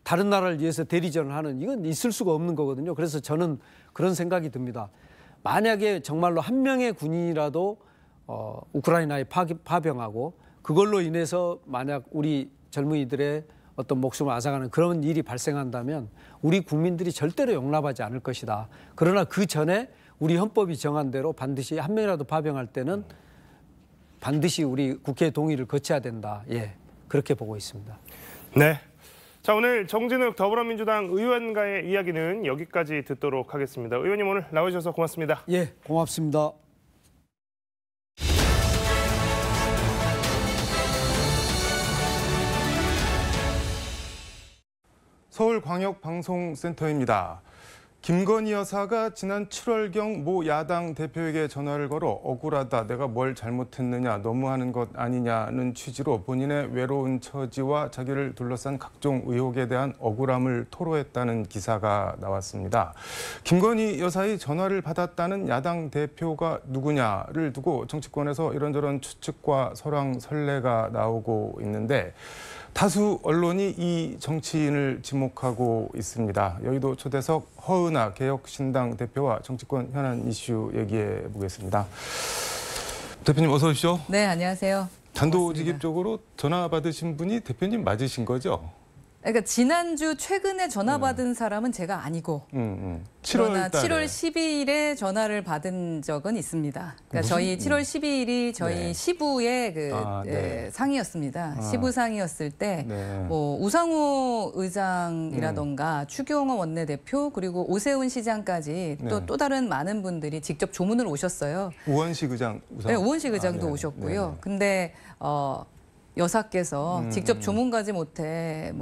다른 나라를 위해서 대리전을 하는 이건 있을 수가 없는 거거든요. 그래서 저는 그런 생각이 듭니다. 만약에 정말로 한 명의 군인이라도 우크라이나에 파병하고 그걸로 인해서 만약 우리 젊은이들의 어떤 목숨을 앗아가는 그런 일이 발생한다면 우리 국민들이 절대로 용납하지 않을 것이다. 그러나 그 전에 우리 헌법이 정한 대로 반드시 한 명이라도 파병할 때는 반드시 우리 국회의 동의를 거쳐야 된다. 예, 그렇게 보고 있습니다. 네. 자, 오늘 정진욱 더불어민주당 의원과의 이야기는 여기까지 듣도록 하겠습니다. 의원님 오늘 나와주셔서 고맙습니다. 예, 고맙습니다. 서울광역방송센터입니다. 김건희 여사가 지난 7월경 모 야당 대표에게 전화를 걸어 억울하다, 내가 뭘 잘못했느냐, 너무하는 것 아니냐는 취지로 본인의 외로운 처지와 자기를 둘러싼 각종 의혹에 대한 억울함을 토로했다는 기사가 나왔습니다. 김건희 여사의 전화를 받았다는 야당 대표가 누구냐를 두고 정치권에서 이런저런 추측과 설왕설래가 나오고 있는데 다수 언론이 이 정치인을 지목하고 있습니다. 여의도 초대석 허은하 개혁신당 대표와 정치권 현안 이슈 얘기해 보겠습니다. 대표님 어서 오십시오. 네, 안녕하세요. 단도직입적으로 전화 받으신 분이 대표님 맞으신 거죠? 그러니까 지난주 최근에 전화 받은 사람은 제가 아니고 그러나 7월 12일에 전화를 받은 적은 있습니다. 그러니까 저희 7월 12일이 저희 네. 시부의 상이었습니다. 시부 상이었을 때 뭐 우상호 의장이라던가 추경호 원내대표 그리고 오세훈 시장까지 또 다른 많은 분들이 직접 조문을 오셨어요. 우원식 의장. 네, 우원식 의장도 오셨고요. 근데 여사께서 직접 조문 가지 못해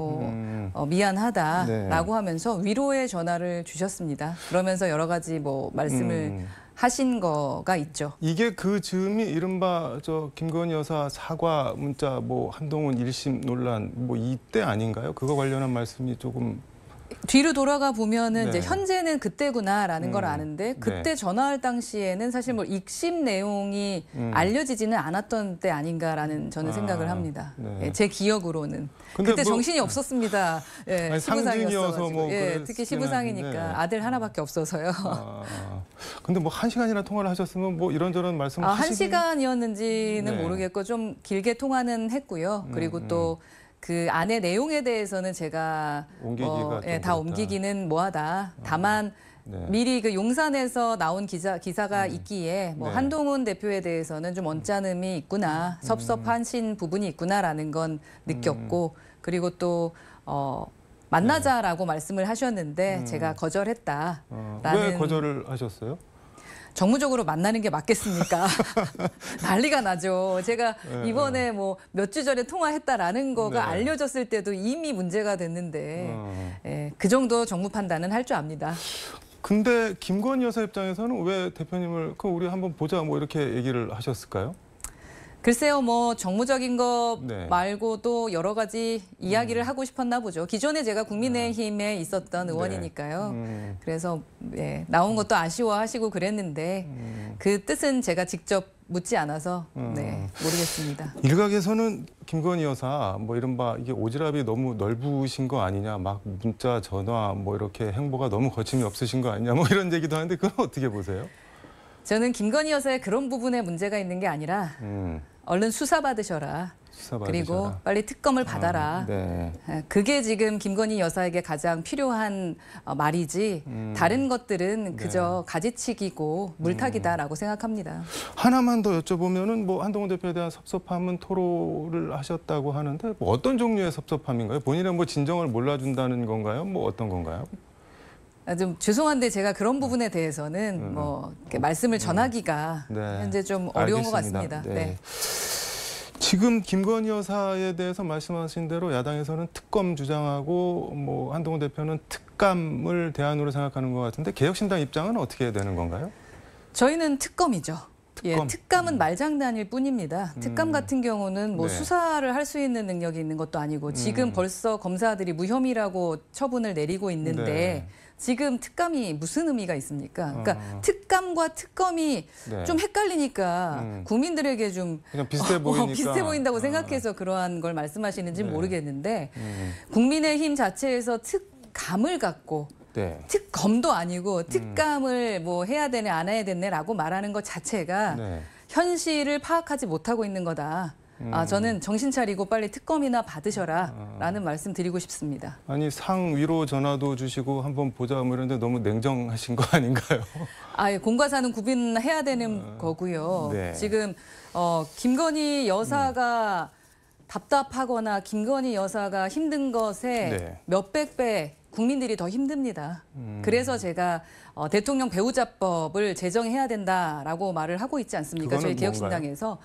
미안하다라고 하면서 위로의 전화를 주셨습니다. 그러면서 여러 가지 말씀을 하신 거가 있죠. 이게 그 즈음이 이른바 김건희 여사 사과 문자 한동훈 1심 논란 이때 아닌가요? 그거 관련한 말씀이 조금 뒤로 돌아가 보면은 네. 이제 현재는 그때구나라는 걸 아는데 그때 그전화할 당시에는 사실 익심 내용이 알려지지는 않았던 때 아닌가라는 저는 생각을 합니다. 네. 예, 제 기억으로는. 근데 그때 정신이 없었습니다. 예, 아니, 상징이어서 예, 특히 시부상이니까 아들 하나밖에 없어서요. 근데 1시간이나 통화를 하셨으면 이런저런 말씀을 하시긴... 1시간이었는지는 네. 모르겠고 좀 길게 통화는 했고요. 그리고 또 그 안의 내용에 대해서는 제가 다 옮기기는 뭐하다. 다만 미리 그 용산에서 나온 기사가 있기에 한동훈 대표에 대해서는 좀 언짢음이 있구나, 섭섭하신 부분이 있구나라는 건 느꼈고 그리고 또 만나자라고 말씀을 하셨는데 제가 거절했다. 왜 거절을 하셨어요? 정무적으로 만나는 게 맞겠습니까? 난리가 나죠. 제가 이번에 몇 주 전에 통화했다라는 거가 알려졌을 때도 이미 문제가 됐는데 그 정도 정무 판단은 할 줄 압니다. 근데 김건희 여사 입장에서는 왜 대표님을 우리 한번 보자 이렇게 얘기를 하셨을까요? 글쎄요, 정무적인 거 말고도 여러 가지 이야기를 하고 싶었나 보죠. 기존에 제가 국민의힘에 있었던 의원이니까요. 그래서 나온 것도 아쉬워하시고 그랬는데 그 뜻은 제가 직접 묻지 않아서 모르겠습니다. 일각에서는 김건희 여사 이른바 이게 오지랖이 너무 넓으신 거 아니냐, 문자, 전화 이렇게 행보가 너무 거침이 없으신 거 아니냐 이런 얘기도 하는데 그건 어떻게 보세요? 저는 김건희 여사의 그런 부분에 문제가 있는 게 아니라 얼른 수사받으셔라. 그리고 빨리 특검을 받아라. 그게 지금 김건희 여사에게 가장 필요한 말이지 다른 것들은 그저 가지치기고 물타기다라고 생각합니다. 하나만 더 여쭤보면은 한동훈 대표에 대한 섭섭함은 토로를 하셨다고 하는데 어떤 종류의 섭섭함인가요? 본인의 진정을 몰라준다는 건가요? 어떤 건가요? 좀 죄송한데 제가 그런 부분에 대해서는 이렇게 말씀을 전하기가 현재 좀 어려운 것 같습니다. 네. 지금 김건희 여사에 대해서 말씀하신 대로 야당에서는 특검 주장하고 한동훈 대표는 특감을 대안으로 생각하는 것 같은데 개혁신당 입장은 어떻게 되는 건가요? 저희는 특검이죠. 특검? 특감은 말장난일 뿐입니다. 특감 같은 경우는 뭐 네. 수사를 할 수 있는 능력이 있는 것도 아니고 지금 벌써 검사들이 무혐의라고 처분을 내리고 있는데 네. 지금 특감이 무슨 의미가 있습니까? 그러니까 특감과 특검이 네. 좀 헷갈리니까 국민들에게 좀 그냥 비슷해 보이니까. 비슷해 보인다고 생각해서 그러한 걸 말씀하시는지는 모르겠는데 국민의힘 자체에서 특감을 갖고 네. 특검도 아니고 특감을 뭐 해야 되네 안 해야 되네라고 말하는 것 자체가 네. 현실을 파악하지 못하고 있는 거다. 저는 정신 차리고 빨리 특검이나 받으셔라라는 말씀 드리고 싶습니다. 아니 상 위로 전화도 주시고 한번 보자 뭐 이런데 너무 냉정하신 거 아닌가요? 공과사는 구분해야 되는 거고요. 네. 지금 김건희 여사가 답답하거나 김건희 여사가 힘든 것에 네. 몇백 배 국민들이 더 힘듭니다. 그래서 제가 대통령 배우자법을 제정해야 된다라고 말을 하고 있지 않습니까? 저희 개혁신당에서.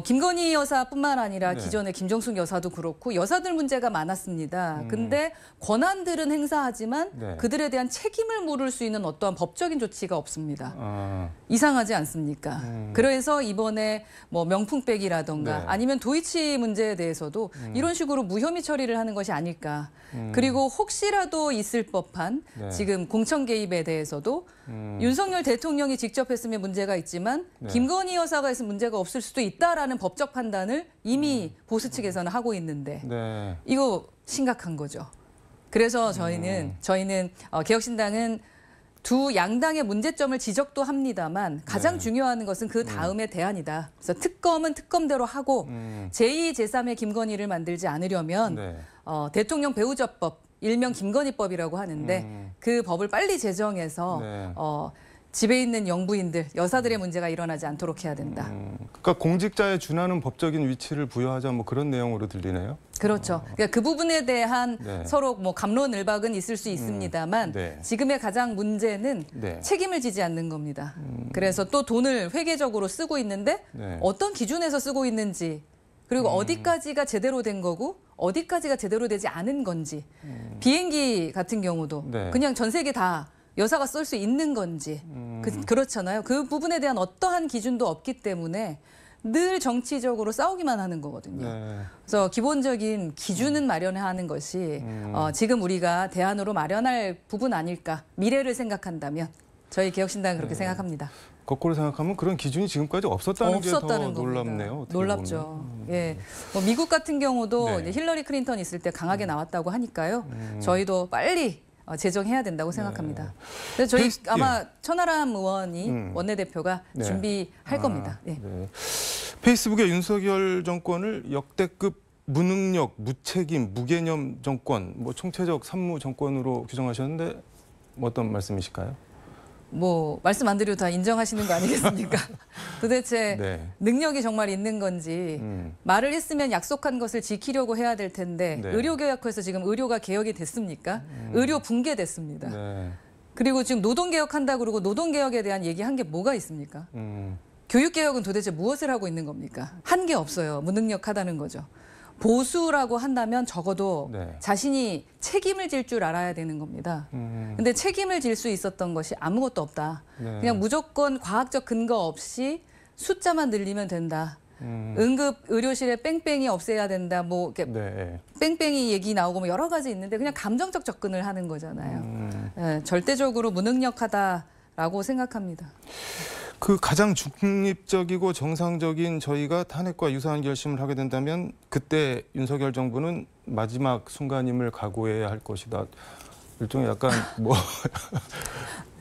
김건희 여사뿐만 아니라 네. 기존의 김정숙 여사도 그렇고 여사들 문제가 많았습니다. 근데 권한들은 행사하지만 네. 그들에 대한 책임을 물을 수 있는 어떠한 법적인 조치가 없습니다. 아, 이상하지 않습니까? 그래서 이번에 뭐 명품백이라던가 네. 아니면 도이치 문제에 대해서도 이런 식으로 무혐의 처리를 하는 것이 아닐까. 그리고 혹시라도 있을 법한 네. 지금 공천 개입에 대해서도 윤석열 대통령이 직접 했으면 문제가 있지만 네. 김건희 여사가 했으면 문제가 없을 수도 있다라는 법적 판단을 이미 보수 측에서는 하고 있는데 네. 이거 심각한 거죠. 그래서 저희는 개혁신당은 두 양당의 문제점을 지적도 합니다만 가장 네. 중요한 것은 그 다음의 대안이다. 그래서 특검은 특검대로 하고 제2, 제3의 김건희를 만들지 않으려면 네. 대통령 배우자법, 일명 김건희법이라고 하는데 그 법을 빨리 제정해서 네. 집에 있는 영부인들, 여사들의 문제가 일어나지 않도록 해야 된다. 그러니까 공직자에 준하는 법적인 위치를 부여하자 뭐 그런 내용으로 들리네요. 그렇죠. 그러니까 그 부분에 대한 네. 서로 뭐 갑론을박은 있을 수 있습니다만 네. 지금의 가장 문제는 네. 책임을 지지 않는 겁니다. 그래서 또 돈을 회계적으로 쓰고 있는데 네. 어떤 기준에서 쓰고 있는지 그리고 어디까지가 제대로 된 거고 어디까지가 제대로 되지 않은 건지 비행기 같은 경우도 네. 그냥 전 세계 다 여사가 쓸 수 있는 건지 그렇잖아요. 그 부분에 대한 어떠한 기준도 없기 때문에 늘 정치적으로 싸우기만 하는 거거든요. 네. 그래서 기본적인 기준은 마련하는 것이 지금 우리가 대안으로 마련할 부분 아닐까. 미래를 생각한다면 저희 개혁신당은 그렇게 생각합니다. 거꾸로 생각하면 그런 기준이 지금까지 없었다는 게 더 없었다는 놀랍네요. 어떻게 놀랍죠. 예, 뭐 미국 같은 경우도 네. 이제 힐러리 클린턴 있을 때 강하게 나왔다고 하니까요. 저희도 빨리 제정해야 된다고 생각합니다. 그래서 저희 아마 천하람 의원이 원내대표가 네. 준비할 겁니다. 예. 네. 페이스북의 윤석열 정권을 역대급 무능력, 무책임, 무개념 정권, 뭐 총체적 산무 정권으로 규정하셨는데 어떤 말씀이실까요? 뭐 말씀 안 드려도 다 인정하시는 거 아니겠습니까? 도대체 네. 능력이 정말 있는 건지 말을 했으면 약속한 것을 지키려고 해야 될 텐데 네. 의료개혁에서 지금 의료가 개혁이 됐습니까? 의료 붕괴됐습니다. 네. 그리고 지금 노동개혁한다 그러고 노동개혁에 대한 얘기한 게 뭐가 있습니까? 교육개혁은 도대체 무엇을 하고 있는 겁니까? 한 게 없어요. 무능력하다는 거죠. 보수라고 한다면 적어도 네. 자신이 책임을 질 줄 알아야 되는 겁니다. 근데 책임을 질 수 있었던 것이 아무것도 없다. 네. 그냥 무조건 과학적 근거 없이 숫자만 늘리면 된다. 응급 의료실에 뺑뺑이 없애야 된다. 뭐 이렇게 네. 뺑뺑이 얘기 나오고 뭐 여러 가지 있는데 그냥 감정적 접근을 하는 거잖아요. 예, 절대적으로 무능력하다라고 생각합니다. 그 가장 중립적이고 정상적인 저희가 탄핵과 유사한 결심을 하게 된다면 그때 윤석열 정부는 마지막 순간임을 각오해야 할 것이다. 일종의 약간 뭐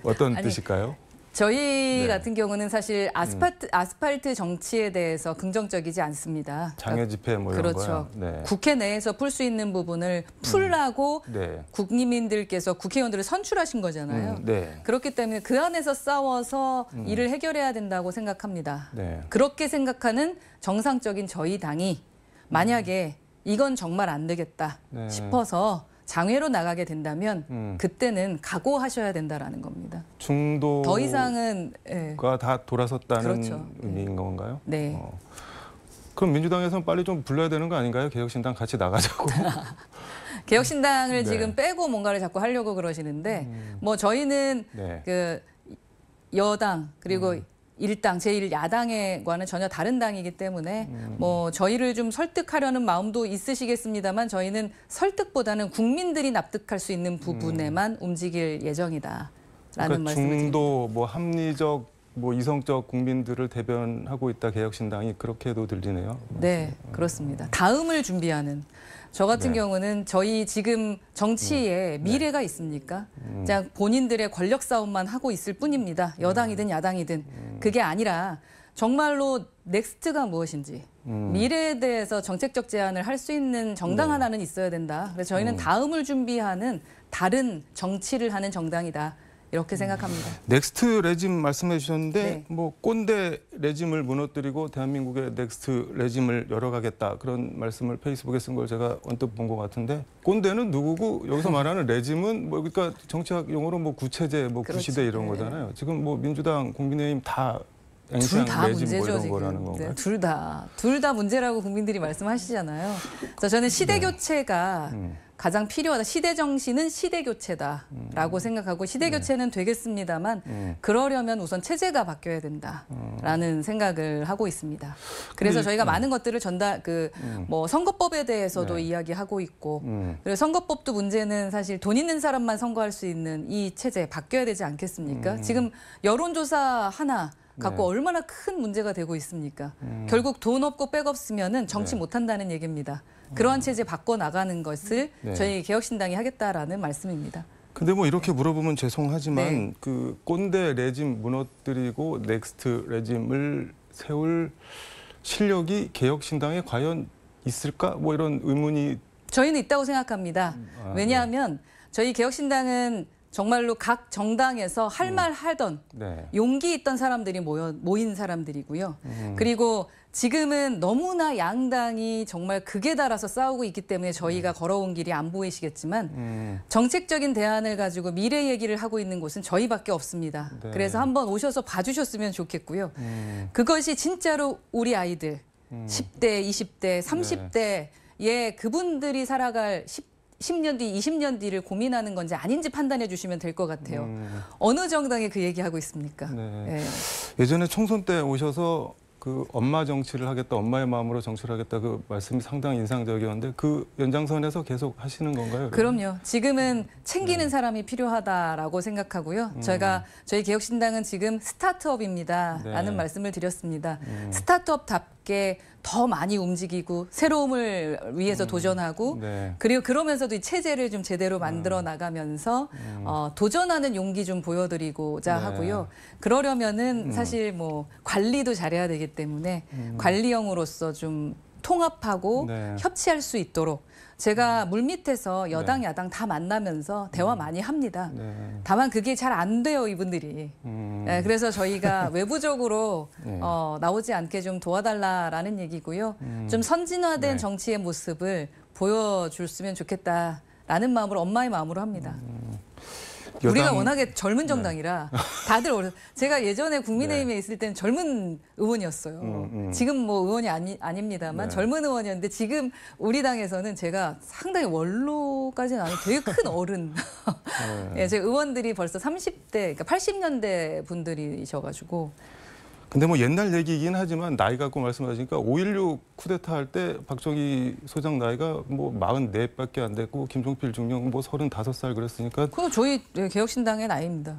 어떤 아니, 뜻일까요? 저희 네. 같은 경우는 사실 아스팔트 정치에 대해서 긍정적이지 않습니다. 장애 집회 뭐 이런 그렇죠. 거요. 네. 국회 내에서 풀 수 있는 부분을 풀라고 네. 국민들께서 국회의원들을 선출하신 거잖아요. 네. 그렇기 때문에 그 안에서 싸워서 일을 해결해야 된다고 생각합니다. 네. 그렇게 생각하는 정상적인 저희 당이 만약에 이건 정말 안 되겠다 네. 싶어서 장외로 나가게 된다면 그때는 각오하셔야 된다라는 겁니다. 중도가 더 이상은 다 돌아섰다는 그렇죠. 의미인 건가요? 네. 그럼 민주당에서는 빨리 좀 불러야 되는 거 아닌가요? 개혁신당 같이 나가자고. 개혁신당을 네. 지금 빼고 뭔가를 자꾸 하려고 그러시는데 뭐 저희는 네. 그 여당 그리고 제1당, 제1야당과는 전혀 다른 당이기 때문에 뭐 저희를 좀 설득하려는 마음도 있으시겠습니다만 저희는 설득보다는 국민들이 납득할 수 있는 부분에만 움직일 예정이다라는 그러니까 말씀을 드립니다. 중도 뭐 합리적 뭐 이성적 국민들을 대변하고 있다 개혁신당이 그렇게도 들리네요. 네, 그렇습니다. 다음을 준비하는 저 같은 네. 경우는 저희 지금 정치에 미래가 있습니까? 그냥 본인들의 권력 싸움만 하고 있을 뿐입니다. 여당이든 야당이든. 그게 아니라 정말로 넥스트가 무엇인지 미래에 대해서 정책적 제안을 할 수 있는 정당 하나는 있어야 된다. 그래서 저희는 다음을 준비하는 다른 정치를 하는 정당이다. 이렇게 생각합니다. 넥스트 레짐 말씀해 주셨는데 네. 뭐 꼰대 레짐을 무너뜨리고 대한민국의 넥스트 레짐을 열어가겠다 그런 말씀을 페이스북에 쓴 걸 제가 언뜻 본 것 같은데 꼰대는 누구고 여기서 말하는 레짐은 뭐 그러니까 정치학 용어로 뭐 구체제, 뭐 그렇죠. 구시대 이런 거잖아요. 지금 뭐 민주당, 국민의힘 다 둘 앵시한 다 레짐 뭐 문제죠 이런 지금. 거라는 건가요? 네, 둘 다 문제라고 국민들이 말씀하시잖아요. 그래서 저는 시대 교체가 가장 필요하다. 시대 정신은 시대 교체다라고 생각하고 시대 교체는 되겠습니다만 그러려면 우선 체제가 바뀌어야 된다라는 생각을 하고 있습니다. 그래서 저희가 많은 것들을 뭐 선거법에 대해서도 네. 이야기하고 있고 그리고 선거법도 문제는 사실 돈 있는 사람만 선거할 수 있는 이 체제 바뀌어야 되지 않겠습니까? 지금 여론조사 하나 갖고 네. 얼마나 큰 문제가 되고 있습니까? 결국 돈 없고 백 없으면은 정치 네. 못한다는 얘기입니다. 그러한 체제 바꿔 나가는 것을 네. 저희 개혁신당이 하겠다라는 말씀입니다. 근데 뭐 이렇게 물어보면 죄송하지만 네. 그 꼰대 레짐 무너뜨리고 넥스트 레짐을 세울 실력이 개혁신당에 과연 있을까? 뭐 이런 의문이 저희는 있다고 생각합니다. 왜냐하면 저희 개혁신당은 정말로 각 정당에서 할 말 하던 네. 용기 있던 사람들이 모인 사람들이고요. 그리고 지금은 너무나 양당이 정말 극에 달아서 싸우고 있기 때문에 저희가 걸어온 길이 안 보이시겠지만 정책적인 대안을 가지고 미래 얘기를 하고 있는 곳은 저희밖에 없습니다. 네. 그래서 한번 오셔서 봐주셨으면 좋겠고요. 그것이 진짜로 우리 아이들 10대, 20대, 30대의 그분들이 살아갈 10년 뒤, 20년 뒤를 고민하는 건지 아닌지 판단해 주시면 될 것 같아요. 어느 정당이 그 얘기하고 있습니까? 네. 예. 예전에 총선 때 오셔서 그 엄마 정치를 하겠다, 엄마의 마음으로 정치를 하겠다 그 말씀이 상당히 인상적이었는데 그 연장선에서 계속 하시는 건가요? 그럼요. 지금은 챙기는 사람이 필요하다라고 생각하고요. 저희 개혁신당은 지금 스타트업입니다. 네. 라는 말씀을 드렸습니다. 스타트업답게 더 많이 움직이고 새로움을 위해서 도전하고 네. 그리고 그러면서도 이 체제를 좀 제대로 만들어 나가면서 도전하는 용기 좀 보여드리고자 네. 하고요. 그러려면은 사실 뭐 관리도 잘해야 되기 때문에 관리형으로서 좀 통합하고 네. 협치할 수 있도록 제가 물밑에서 여당, 야당 다 만나면서 대화 많이 합니다. 네. 다만 그게 잘 안 돼요, 이분들이. 네, 그래서 저희가 외부적으로 네. 나오지 않게 좀 도와달라라는 얘기고요. 좀 선진화된 네. 정치의 모습을 보여줬으면 좋겠다라는 마음으로 엄마의 마음으로 합니다. 우리가 워낙에 젊은 정당이라 다들 제가 예전에 국민의힘에 있을 때는 젊은 의원이었어요. 지금 뭐 의원이 아닙니다만 네. 젊은 의원이었는데 지금 우리 당에서는 제가 상당히 원로까지는 아니고 되게 큰 어른. 예, 제 의원들이 벌써 30대, 그러니까 80년대 분들이셔가지고. 근데 뭐 옛날 얘기이긴 하지만 나이 갖고 말씀하시니까 5.16 쿠데타 할 때 박정희 소장 나이가 뭐 44밖에 안 됐고 김종필 중령 뭐 35살 그랬으니까 그거 저희 개혁신당의 나이입니다.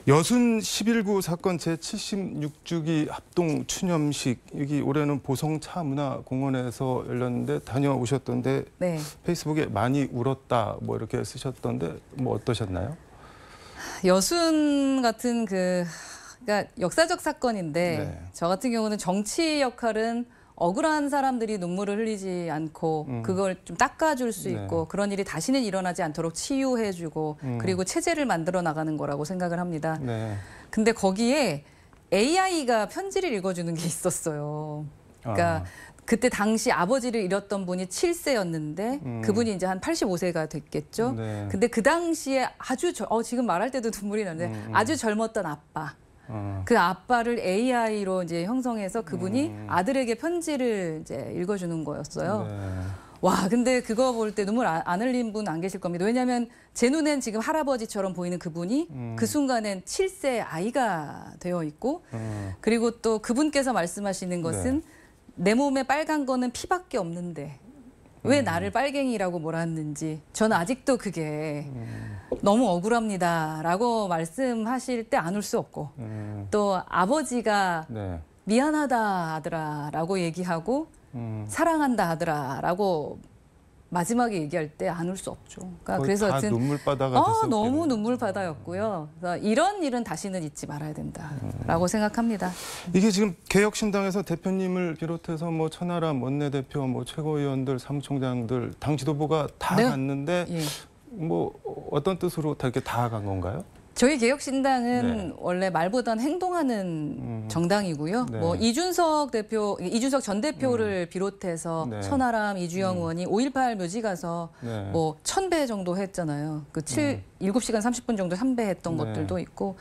여순 11구 사건 제76주기 합동 추념식 여기 올해는 보성차문화공원에서 열렸는데 다녀오셨던데 네. 페이스북에 많이 울었다 뭐 이렇게 쓰셨던데 뭐 어떠셨나요? 여순 같은 그러니까 역사적 사건인데 네. 저 같은 경우는 정치 역할은 억울한 사람들이 눈물을 흘리지 않고 그걸 좀 닦아줄 수 네. 있고 그런 일이 다시는 일어나지 않도록 치유해주고 그리고 체제를 만들어 나가는 거라고 생각을 합니다. 네. 근데 거기에 AI가 편지를 읽어주는 게 있었어요. 그러니까 그때 당시 아버지를 잃었던 분이 7세였는데 그분이 이제 한 85세가 됐겠죠. 네. 근데 그 당시에 아주 지금 말할 때도 눈물이 나는데 아주 젊었던 아빠. 그 아빠를 AI로 이제 형성해서 그분이 아들에게 편지를 이제 읽어주는 거였어요. 네. 와, 근데 그거 볼 때 눈물 안 흘린 분 안 계실 겁니다. 왜냐하면 제 눈엔 지금 할아버지처럼 보이는 그분이 그 순간엔 7세 아이가 되어 있고 그리고 또 그분께서 말씀하시는 것은 내 몸에 빨간 거는 피밖에 없는데 왜 나를 빨갱이라고 몰았는지 저는 아직도 그게 너무 억울합니다라고 말씀하실 때 안 울 수 없고 또 아버지가 미안하다 아들아라고 얘기하고 사랑한다 아들아라고 마지막에 얘기할 때 안 울 수 없죠. 그러니까 그래서 다 눈물바다가 됐었겠네요. 너무 눈물바다였고요. 이런 일은 다시는 잊지 말아야 된다라고 생각합니다. 이게 지금 개혁신당에서 대표님을 비롯해서 뭐 천하람 원내대표, 뭐 최고위원들, 사무총장들, 당 지도부가 다 갔는데 뭐 어떤 뜻으로 다 이렇게 다 간 건가요? 저희 개혁신당은 원래 말보다는 행동하는 정당이고요. 뭐 이준석 전 대표를 비롯해서 천하람, 이주영 의원이 5.18 묘지 가서 뭐 1000배 정도 했잖아요. 그 7시간 30분 정도 3배 했던 것들도 있고.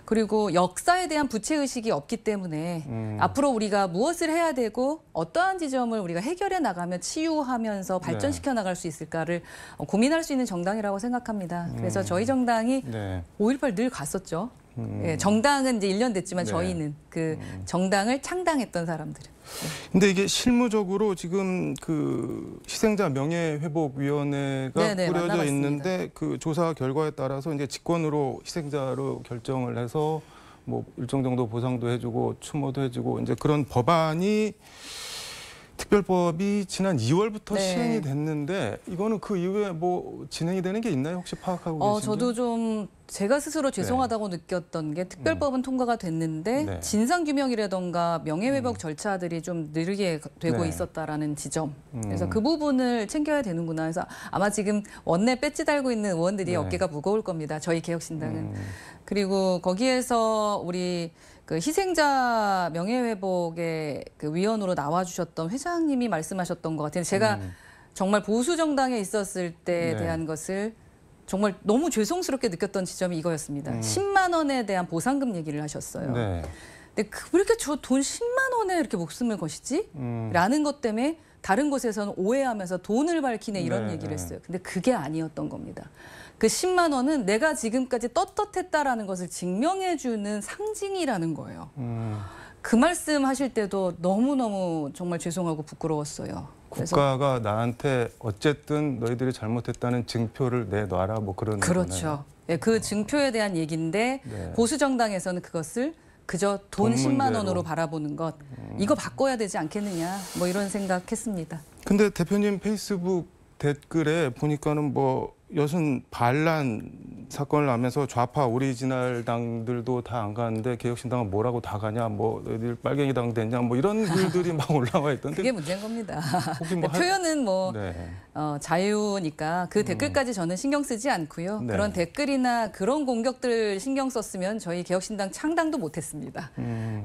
그리고 역사에 대한 부채의식이 없기 때문에 앞으로 우리가 무엇을 해야 되고 어떠한 지점을 우리가 해결해 나가며 치유하면서 발전시켜 나갈 수 있을까를 고민할 수 있는 정당이라고 생각합니다. 그래서 저희 정당이 5.18 늘 갔었죠. 정당은 이제 1년 됐지만 저희는 그 정당을 창당했던 사람들. 근데 이게 실무적으로 지금 그 희생자 명예회복위원회가 꾸려져 있는데 그 조사 결과에 따라서 이제 직권으로 희생자로 결정을 해서 뭐 일정 정도 보상도 해주고 추모도 해주고 이제 그런 법안이 특별법이 지난 2월부터 시행이 됐는데 이거는 그 이후에 뭐 진행이 되는 게 있나요? 혹시 파악하고 계신지? 저도 좀 제가 스스로 죄송하다고 느꼈던 게 특별법은 통과가 됐는데 진상규명이라던가 명예회복 절차들이 좀 느리게 되고 있었다라는 지점. 그래서 그 부분을 챙겨야 되는구나. 그래서 아마 지금 원내 배지 달고 있는 의원들이 어깨가 무거울 겁니다. 저희 개혁신당은. 그리고 거기에서 우리 그 희생자 명예회복의 그 위원으로 나와주셨던 회장님이 말씀하셨던 것 같아요. 제가 정말 보수 정당에 있었을 때에 대한 것을 정말 너무 죄송스럽게 느꼈던 지점이 이거였습니다. 10만 원에 대한 보상금 얘기를 하셨어요. 근데 왜 이렇게 저 돈 10만 원에 이렇게 목숨을 거시지? 라는 것 때문에 다른 곳에서는 오해하면서 돈을 밝히네 이런 얘기를 했어요. 근데 그게 아니었던 겁니다. 그 10만 원은 내가 지금까지 떳떳했다라는 것을 증명해주는 상징이라는 거예요. 그 말씀 하실 때도 너무너무 정말 죄송하고 부끄러웠어요. 국가가 나한테 어쨌든 너희들이 잘못했다는 증표를 내놔라 뭐 그런 그렇죠. 그 증표에 대한 얘기인데 보수 정당에서는 그것을 그저 돈 10만 원으로 바라보는 것. 이거 바꿔야 되지 않겠느냐 뭐 이런 생각했습니다. 근데 대표님 페이스북 댓글에 보니까는 뭐 여순 반란 사건을 하면서 좌파 오리지널 당들도 다 안 가는데 개혁신당은 뭐라고 다 가냐, 뭐 너희들 빨갱이 당 됐냐, 뭐 이런 글들이 막 올라와 있던데. 그게 문제인 겁니다. 뭐 표현은 뭐 자유니까 그 댓글까지 저는 신경 쓰지 않고요. 그런 댓글이나 그런 공격들 신경 썼으면 저희 개혁신당 창당도 못했습니다.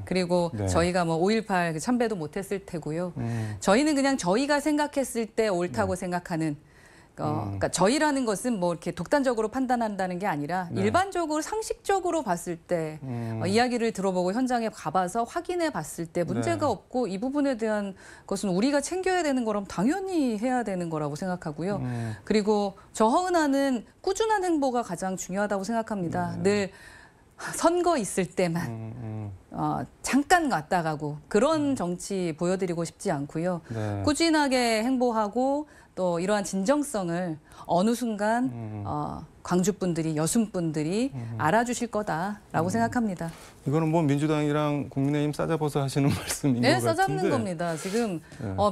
그리고 저희가 뭐 5.18 참배도 못했을 테고요. 저희는 그냥 저희가 생각했을 때 옳다고 생각하는 그러니까 저희라는 것은 뭐 이렇게 독단적으로 판단한다는 게 아니라 일반적으로 상식적으로 봤을 때 이야기를 들어보고 현장에 가봐서 확인해 봤을 때 문제가 없고 이 부분에 대한 것은 우리가 챙겨야 되는 거라면 당연히 해야 되는 거라고 생각하고요. 그리고 저 허은하는 꾸준한 행보가 가장 중요하다고 생각합니다. 늘 선거 있을 때만 잠깐 왔다 가고 그런 정치 보여드리고 싶지 않고요. 꾸준하게 행보하고 또 이러한 진정성을 어느 순간 광주 분들이 여순 분들이 알아주실 거다라고 생각합니다. 이거는 뭐 민주당이랑 국민의힘 싸잡아서 하시는 말씀인 것 같은데. 싸잡는 겁니다. 지금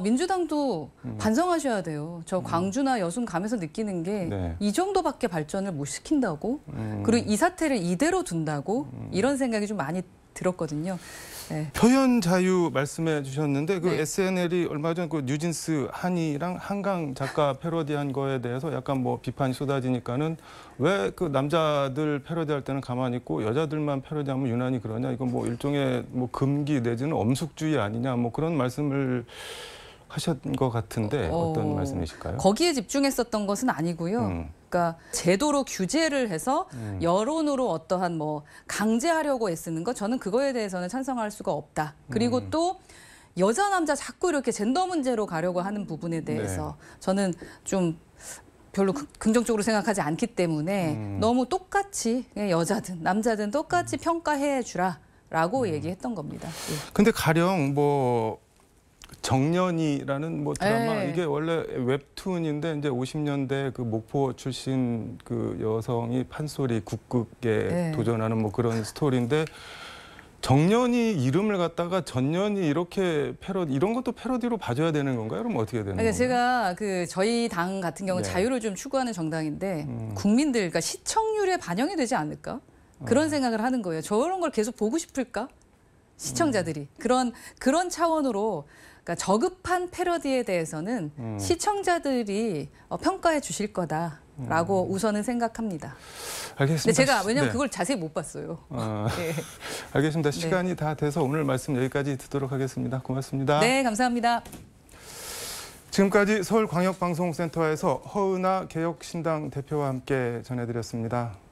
민주당도 반성하셔야 돼요. 저 광주나 여순 가면서 느끼는 게 이 정도밖에 발전을 못 시킨다고 그리고 이 사태를 이대로 둔다고 이런 생각이 좀 많이 들었거든요. 표현 자유 말씀해 주셨는데 그 SNL이 얼마 전 그 뉴진스 한이랑 한강 작가 패러디한 거에 대해서 약간 뭐 비판이 쏟아지니까는 왜 그 남자들 패러디할 때는 가만히 있고 여자들만 패러디하면 유난히 그러냐, 이건 뭐 일종의 뭐 금기 내지는 엄숙주의 아니냐, 뭐 그런 말씀을 하신 것 같은데 어떤 말씀이실까요? 거기에 집중했었던 것은 아니고요. 그러니까 제도로 규제를 해서 여론으로 어떠한 뭐 강제하려고 애쓰는 것, 저는 그거에 대해서는 찬성할 수가 없다. 그리고 또 여자 남자 자꾸 이렇게 젠더 문제로 가려고 하는 부분에 대해서 저는 좀 별로 긍정적으로 생각하지 않기 때문에 너무 똑같이 여자든 남자든 똑같이 평가해 주라라고 얘기했던 겁니다. 근데 가령 뭐 정년이라는 뭐 드라마 이게 원래 웹툰인데 이제 50년대 그 목포 출신 그 여성이 판소리 국극에 도전하는 뭐 그런 스토리인데 정년이 이름을 갖다가 전년이 이렇게 이런 것도 패러디로 봐줘야 되는 건가요? 그럼 어떻게 되는 건가요? 제가 그 저희 당 같은 경우는 자유를 좀 추구하는 정당인데 국민들, 그러니까 시청률에 반영이 되지 않을까? 그런 생각을 하는 거예요. 저런 걸 계속 보고 싶을까? 시청자들이. 그런 차원으로 그러니까 저급한 패러디에 대해서는 시청자들이 평가해 주실 거다라고 우선은 생각합니다. 알겠습니다. 근데 제가 왜냐하면 그걸 자세히 못 봤어요. 네. 알겠습니다. 시간이 다 돼서 오늘 말씀 여기까지 듣도록 하겠습니다. 고맙습니다. 네, 감사합니다. 지금까지 서울광역방송센터에서 허은하 개혁신당 대표와 함께 전해드렸습니다.